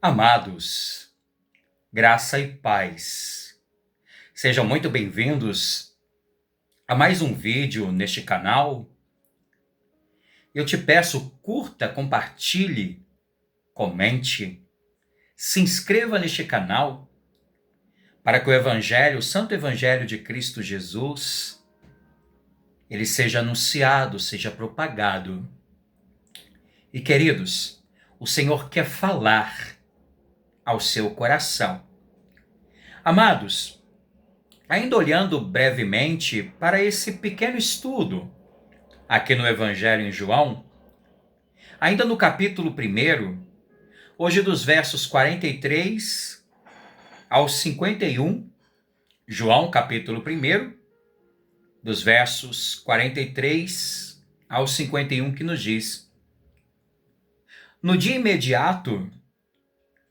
Amados, graça e paz. Sejam muito bem-vindos a mais um vídeo neste canal. Eu te peço, curta, compartilhe, comente, se inscreva neste canal para que o Santo Evangelho de Cristo Jesus, ele seja anunciado, seja propagado. E queridos, o Senhor quer falar ao seu coração. Amados, ainda olhando brevemente para esse pequeno estudo aqui no Evangelho em João, ainda no capítulo 1, hoje dos versos 43 ao 51, João capítulo 1, dos versos 43 ao 51, que nos diz: No dia imediato,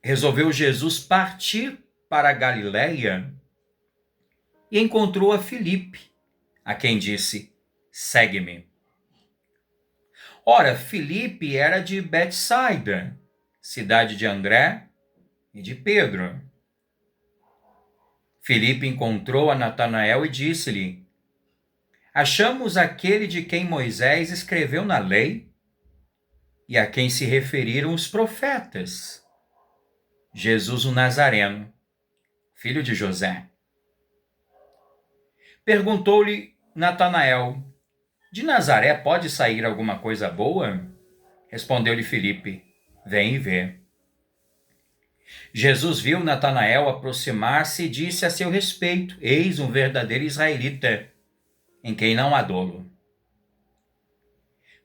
resolveu Jesus partir para a Galiléia e encontrou a Filipe, a quem disse: Segue-me. Ora, Filipe era de Betsaida, cidade de André e de Pedro. Filipe encontrou a Natanael e disse-lhe: Achamos aquele de quem Moisés escreveu na lei e a quem se referiram os profetas, Jesus o Nazareno, filho de José. Perguntou-lhe Natanael: De Nazaré pode sair alguma coisa boa? Respondeu-lhe Filipe: Vem e vê. Jesus viu Natanael aproximar-se e disse a seu respeito: Eis um verdadeiro israelita, em quem não há dolo.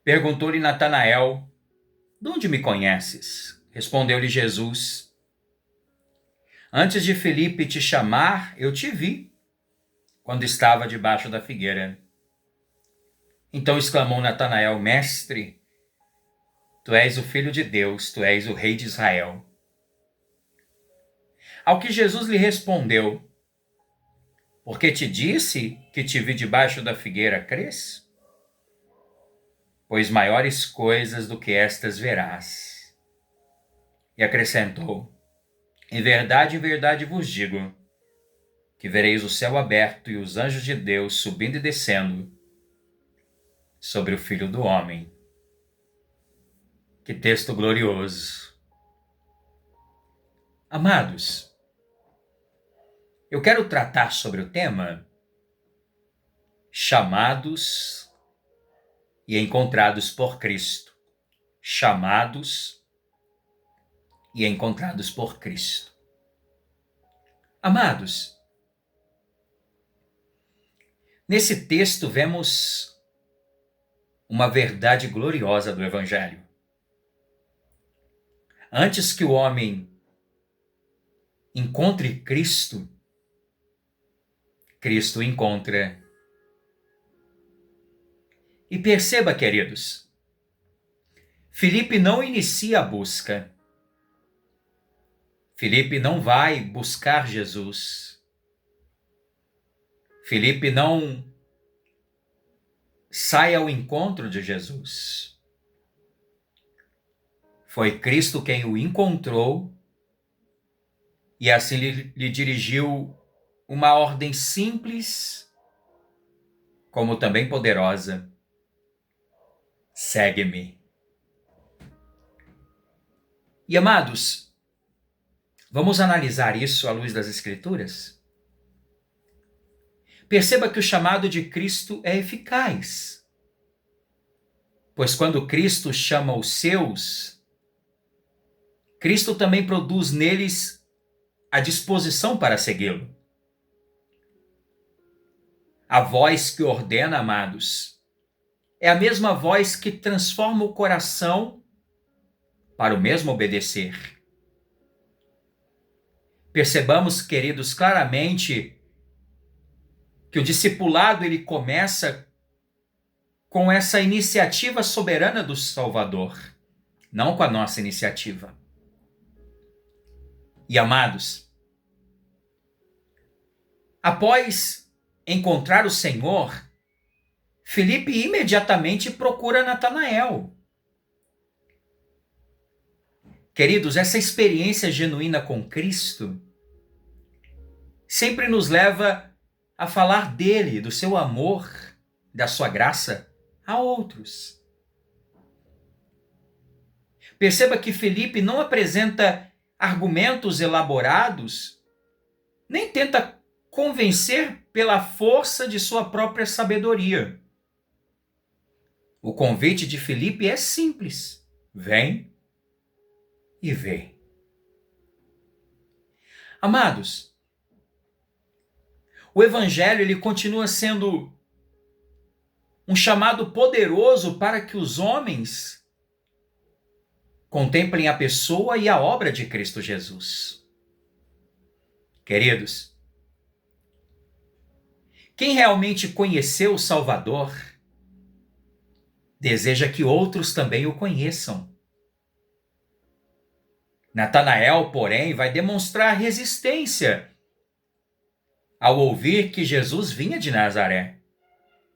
Perguntou-lhe Natanael: De onde me conheces? Respondeu-lhe Jesus: Antes de Filipe te chamar, eu te vi, quando estava debaixo da figueira. Então exclamou Natanael: Mestre, tu és o Filho de Deus, tu és o Rei de Israel. Ao que Jesus lhe respondeu: Porque te disse que te vi debaixo da figueira, crês? Pois maiores coisas do que estas verás. E acrescentou: em verdade vos digo, que vereis o céu aberto e os anjos de Deus subindo e descendo sobre o Filho do Homem. Que texto glorioso! Amados, eu quero tratar sobre o tema chamados e encontrados por Cristo. Chamados e encontrados por Cristo. Amados, nesse texto vemos uma verdade gloriosa do Evangelho. Antes que o homem encontre Cristo, Cristo encontra. E perceba, queridos, Filipe não inicia a busca. Filipe não vai buscar Jesus. Filipe não sai ao encontro de Jesus. Foi Cristo quem o encontrou e assim lhe dirigiu uma ordem simples, como também poderosa: segue-me. E amados, vamos analisar isso à luz das Escrituras? Perceba que o chamado de Cristo é eficaz, pois quando Cristo chama os seus, Cristo também produz neles a disposição para segui-lo. A voz que ordena, amados, é a mesma voz que transforma o coração para o mesmo obedecer. Percebamos, queridos, claramente que o discipulado ele começa com essa iniciativa soberana do Salvador, não com a nossa iniciativa. E amados, após encontrar o Senhor, Filipe imediatamente procura Natanael. Queridos, essa experiência genuína com Cristo sempre nos leva a falar dele, do seu amor, da sua graça a outros. Perceba que Felipe não apresenta argumentos elaborados, nem tenta convencer pela força de sua própria sabedoria. O convite de Felipe é simples: vem e vê. Amados, o Evangelho ele continua sendo um chamado poderoso para que os homens contemplem a pessoa e a obra de Cristo Jesus. Queridos, quem realmente conheceu o Salvador deseja que outros também o conheçam. Natanael, porém, vai demonstrar resistência ao ouvir que Jesus vinha de Nazaré.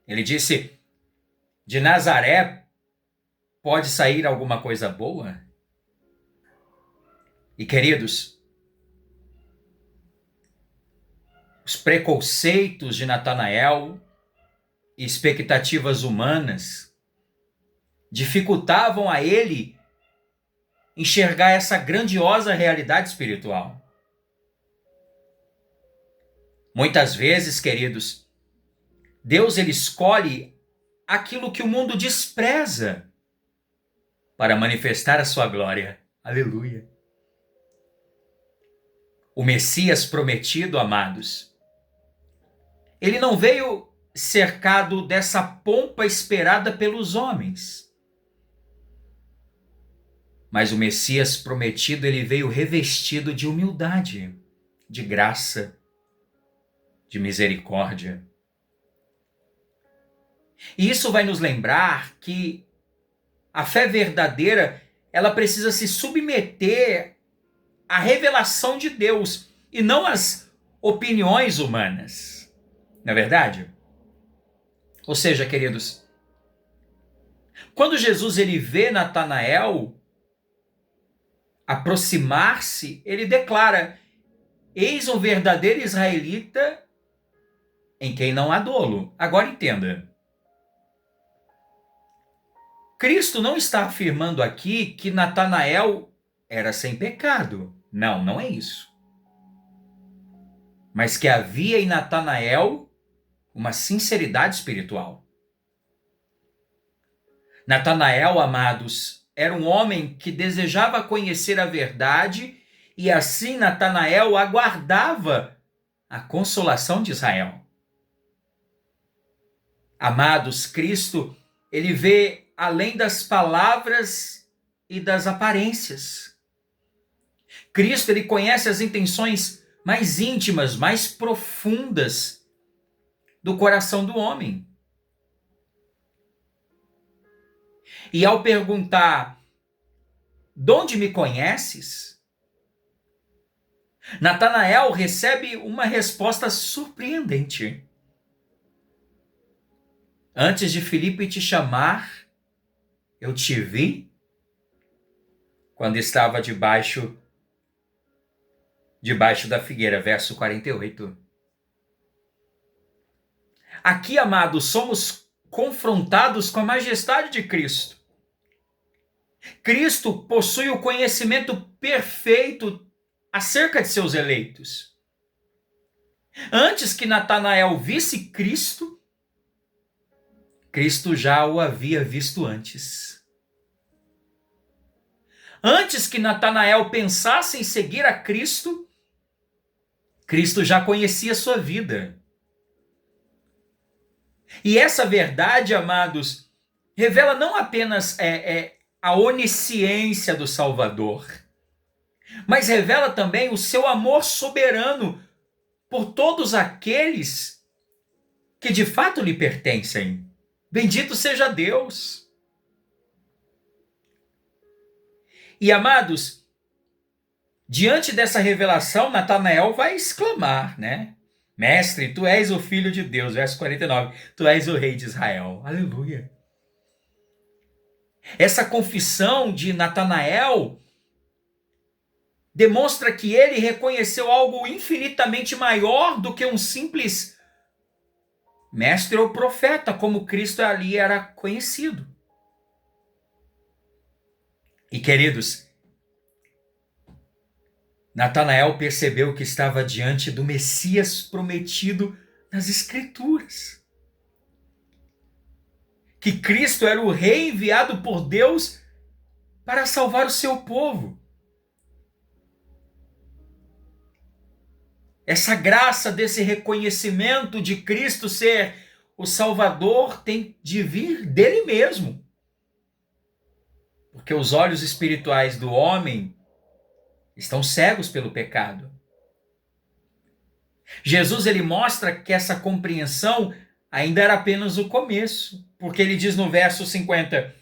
Ele disse: de Nazaré pode sair alguma coisa boa? E, queridos, os preconceitos de Natanael e expectativas humanas dificultavam a ele enxergar essa grandiosa realidade espiritual. Muitas vezes, queridos, Deus ele escolhe aquilo que o mundo despreza para manifestar a sua glória. Aleluia. O Messias prometido, amados, ele não veio cercado dessa pompa esperada pelos homens. Mas o Messias prometido, ele veio revestido de humildade, de graça, de misericórdia. E isso vai nos lembrar que a fé verdadeira, ela precisa se submeter à revelação de Deus e não às opiniões humanas. Não é verdade? Ou seja, queridos, quando Jesus ele vê Natanael aproximar-se, ele declara: eis um verdadeiro israelita em quem não há dolo. Agora entenda. Cristo não está afirmando aqui que Natanael era sem pecado. Não, não é isso. Mas que havia em Natanael uma sinceridade espiritual. Natanael, amados, era um homem que desejava conhecer a verdade e assim Natanael aguardava a consolação de Israel. Amados, Cristo, ele vê além das palavras e das aparências. Cristo, ele conhece as intenções mais íntimas, mais profundas do coração do homem. E ao perguntar: de onde me conheces? Natanael recebe uma resposta surpreendente. Antes de Filipe te chamar, eu te vi quando estava debaixo da figueira, verso 48. Aqui, amados, somos confrontados com a majestade de Cristo. Cristo possui o conhecimento perfeito acerca de seus eleitos. Antes que Natanael visse Cristo, Cristo já o havia visto antes. Antes que Natanael pensasse em seguir a Cristo, Cristo já conhecia sua vida. E essa verdade, amados, revela não apenas a onisciência do Salvador, mas revela também o seu amor soberano por todos aqueles que de fato lhe pertencem. Bendito seja Deus! E, amados, diante dessa revelação, Natanael vai exclamar, né? Mestre, tu és o Filho de Deus, verso 49, tu és o Rei de Israel. Aleluia! Essa confissão de Natanael demonstra que ele reconheceu algo infinitamente maior do que um simples mestre ou profeta, como Cristo ali era conhecido. E queridos, Natanael percebeu que estava diante do Messias prometido nas Escrituras. Que Cristo era o rei enviado por Deus para salvar o seu povo. Essa graça desse reconhecimento de Cristo ser o Salvador tem de vir dele mesmo. Porque os olhos espirituais do homem estão cegos pelo pecado. Jesus ele mostra que essa compreensão ainda era apenas o começo. Porque ele diz no verso 50,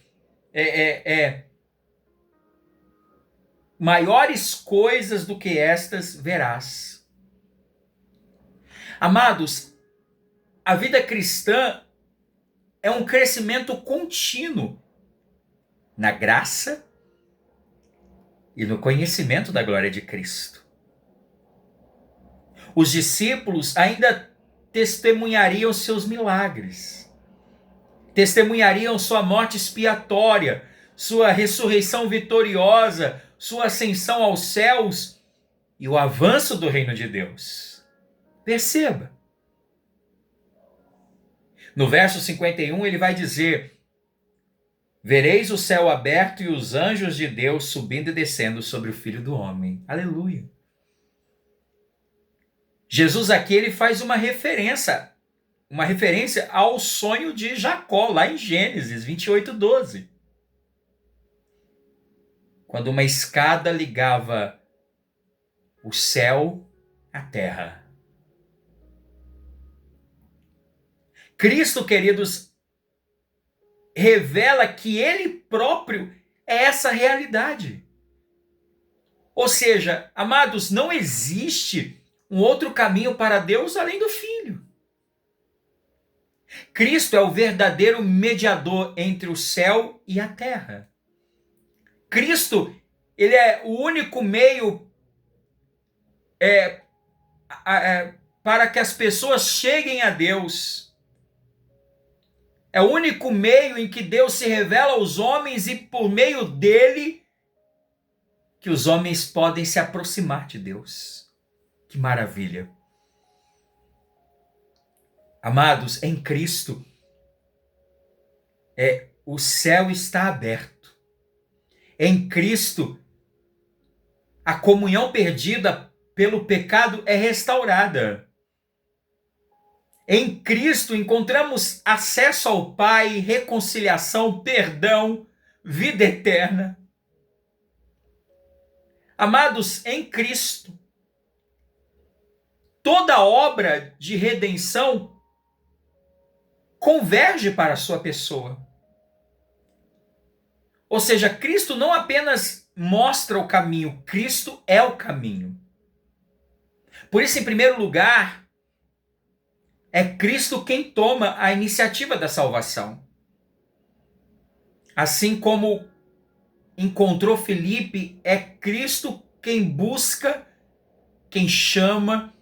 maiores coisas do que estas verás. Amados, a vida cristã é um crescimento contínuo na graça e no conhecimento da glória de Cristo. Os discípulos ainda testemunhariam seus milagres, testemunhariam sua morte expiatória, sua ressurreição vitoriosa, sua ascensão aos céus e o avanço do reino de Deus. Perceba. No verso 51 ele vai dizer: vereis o céu aberto e os anjos de Deus subindo e descendo sobre o Filho do Homem. Aleluia. Jesus aqui ele faz uma referência ao sonho de Jacó, lá em Gênesis 28:12. Quando uma escada ligava o céu à terra. Cristo, queridos, revela que ele próprio é essa realidade. Ou seja, amados, não existe um outro caminho para Deus além do Filho. Cristo é o verdadeiro mediador entre o céu e a terra. Cristo, ele é o único meio para que as pessoas cheguem a Deus. É o único meio em que Deus se revela aos homens e por meio dele que os homens podem se aproximar de Deus. Que maravilha! Amados, em Cristo, o céu está aberto. Em Cristo, a comunhão perdida pelo pecado é restaurada. Em Cristo encontramos acesso ao Pai, reconciliação, perdão, vida eterna. Amados, em Cristo, toda obra de redenção converge para a sua pessoa. Ou seja, Cristo não apenas mostra o caminho, Cristo é o caminho. Por isso, em primeiro lugar, é Cristo quem toma a iniciativa da salvação. Assim como encontrou Filipe, é Cristo quem busca, quem chama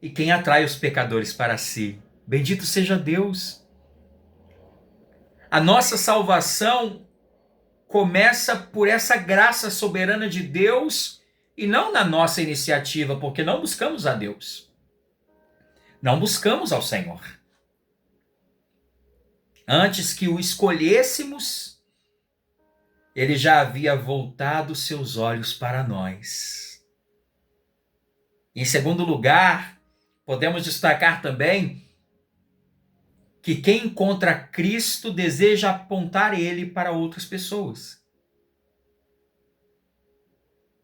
e quem atrai os pecadores para si. Bendito seja Deus. A nossa salvação começa por essa graça soberana de Deus e não na nossa iniciativa, porque não buscamos a Deus. Não buscamos ao Senhor. Antes que o escolhêssemos, ele já havia voltado seus olhos para nós. Em segundo lugar, podemos destacar também que quem encontra Cristo deseja apontar ele para outras pessoas.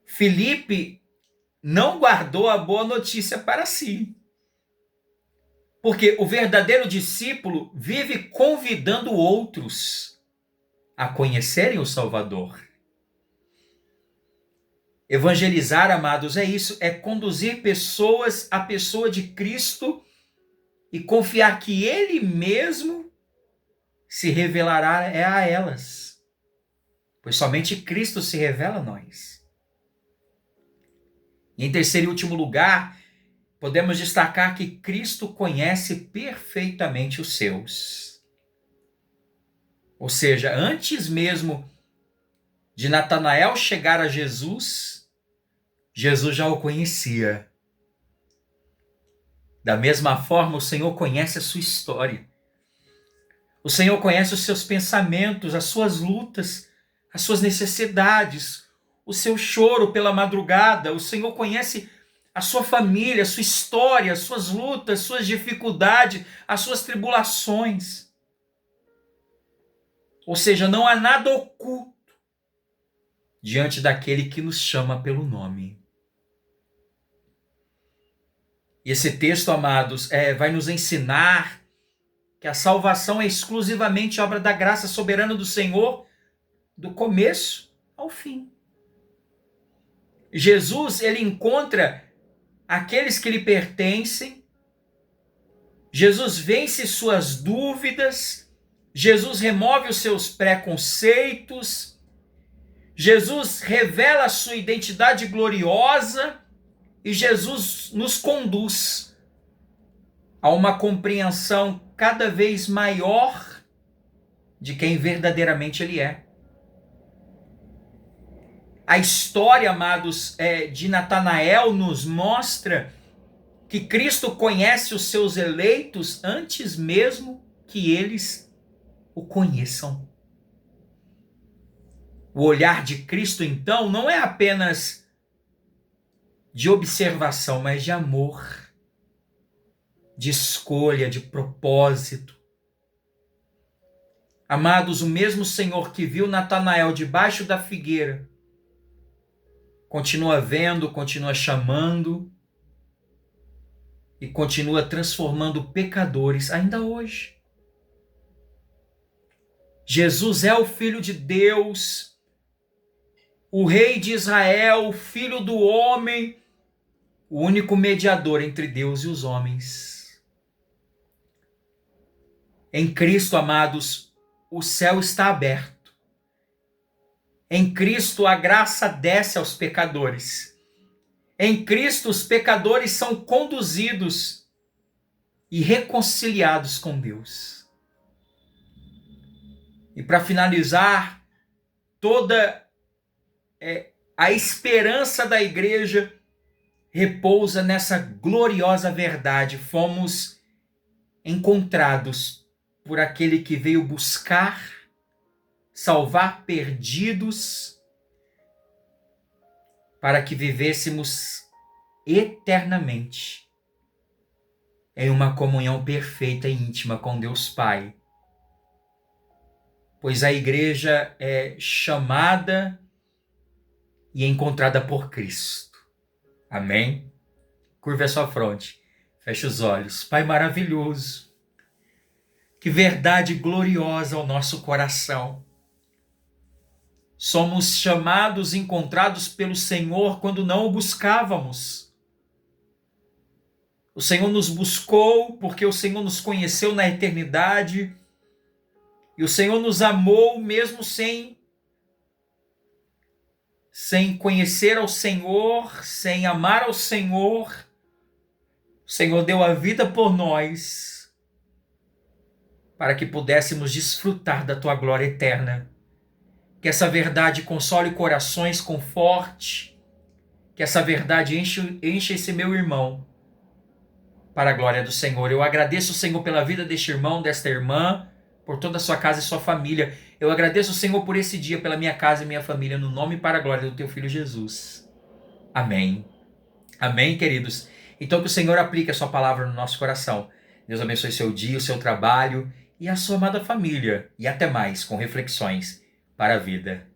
Filipe não guardou a boa notícia para si. Porque o verdadeiro discípulo vive convidando outros a conhecerem o Salvador. Evangelizar, amados, é isso, é conduzir pessoas à pessoa de Cristo e confiar que Ele mesmo se revelará a elas. Pois somente Cristo se revela a nós. E em terceiro e último lugar, podemos destacar que Cristo conhece perfeitamente os seus. Ou seja, antes mesmo de Natanael chegar a Jesus, Jesus já o conhecia. Da mesma forma, o Senhor conhece a sua história. O Senhor conhece os seus pensamentos, as suas lutas, as suas necessidades, o seu choro pela madrugada. O Senhor conhece a sua família, a sua história, as suas lutas, as suas dificuldades, as suas tribulações. Ou seja, não há nada oculto diante daquele que nos chama pelo nome. E esse texto, amados, vai nos ensinar que a salvação é exclusivamente obra da graça soberana do Senhor, do começo ao fim. Jesus, ele encontra aqueles que lhe pertencem. Jesus vence suas dúvidas. Jesus remove os seus preconceitos. Jesus revela a sua identidade gloriosa. E Jesus nos conduz a uma compreensão cada vez maior de quem verdadeiramente ele é. A história, amados, de Natanael nos mostra que Cristo conhece os seus eleitos antes mesmo que eles o conheçam. O olhar de Cristo, então, não é apenas de observação, mas de amor, de escolha, de propósito. Amados, o mesmo Senhor que viu Natanael debaixo da figueira, continua vendo, continua chamando e continua transformando pecadores ainda hoje. Jesus é o Filho de Deus, o Rei de Israel, o Filho do homem, o único mediador entre Deus e os homens. Em Cristo, amados, o céu está aberto. Em Cristo a graça desce aos pecadores. Em Cristo os pecadores são conduzidos e reconciliados com Deus. E para finalizar, toda a esperança da igreja repousa nessa gloriosa verdade. Fomos encontrados por aquele que veio buscar, salvar perdidos, para que vivêssemos eternamente em uma comunhão perfeita e íntima com Deus Pai. Pois a igreja é chamada e encontrada por Cristo. Amém? Curva a sua fronte, feche os olhos. Pai maravilhoso, que verdade gloriosa ao nosso coração. Somos chamados e encontrados pelo Senhor quando não o buscávamos. O Senhor nos buscou porque o Senhor nos conheceu na eternidade. E o Senhor nos amou mesmo sem conhecer ao Senhor, sem amar ao Senhor. O Senhor deu a vida por nós para que pudéssemos desfrutar da tua glória eterna. Que essa verdade console corações, conforte. Que essa verdade enche esse meu irmão para a glória do Senhor. Eu agradeço, Senhor, pela vida deste irmão, desta irmã, por toda a sua casa e sua família. Eu agradeço, Senhor, por esse dia, pela minha casa e minha família, no nome e para a glória do teu Filho Jesus. Amém. Amém, queridos? Então que o Senhor aplique a sua palavra no nosso coração. Deus abençoe seu dia, o seu trabalho e a sua amada família. E até mais, com reflexões para a vida.